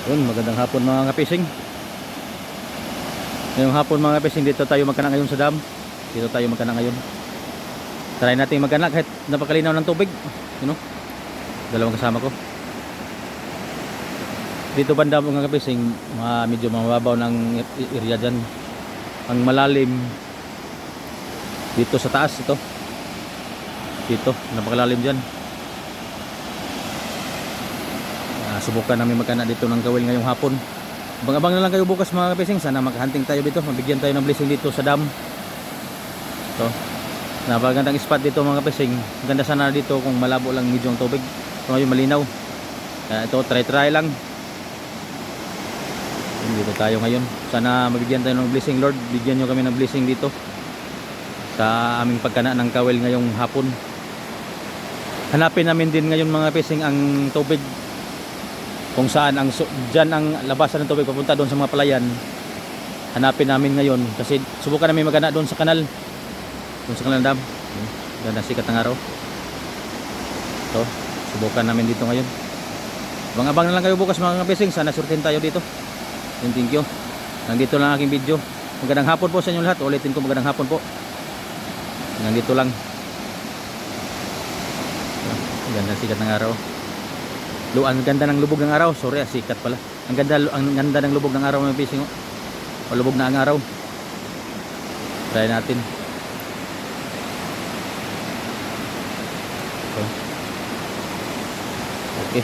Yun, magandang hapon mga kapising. Ngayong hapon mga kapising, dito tayo magkana ngayon sa dam. Dito tayo magkana ngayon. Try natin magkana kahit napakalinaw ng tubig. You know? Dalawang kasama ko. Dito banda mga kapising, medyo mababaw ng area dyan. Ang malalim dito sa taas ito. Dito, napakalalim dyan. Subukan namin magkana dito ng kawil ngayong hapon. Abang-abang na lang kayo bukas mga kapising. Sana makahunting tayo dito. Mabigyan tayo ng blessing dito sa dam. Ito. Napagandang spot dito mga kapising. Ganda sana dito kung malabo lang medyo ang tubig. Ito ngayon malinaw. Ito try lang. Dito tayo ngayon. Sana mabigyan tayo ng blessing, Lord. Bigyan nyo kami ng blessing dito sa aming pagkana ng kawil ngayong hapon. Hanapin namin din ngayon mga kapising ang tubig. Kung saan dyan ang labasan ng tubig papunta doon sa mga palayan. Hanapin namin ngayon kasi subukan namin magana doon sa kanal. Doon sa kanal dam. Ganda sikat ng araw. So, subukan namin dito ngayon. Abang-abang na lang kayo bukas mga kapising. Sana surtin tayo dito. Thank you. Nandito lang aking video. Magandang hapon po sa inyo lahat. Ulitin ko magandang hapon po. Nandito lang. Ganda sikat ng araw. Ang ganda ng lubog ng araw. Sorry, sikat pala. Ang ganda ng lubog ng araw mga pising. O lubog na ang araw. Try natin. Okay.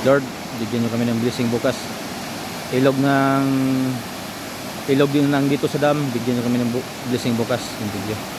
Lord, bigyan nyo kami ng blessing bukas. Ilog din nang dito sa dam. Bigyan nyo kami ng blessing bukas. Yung video.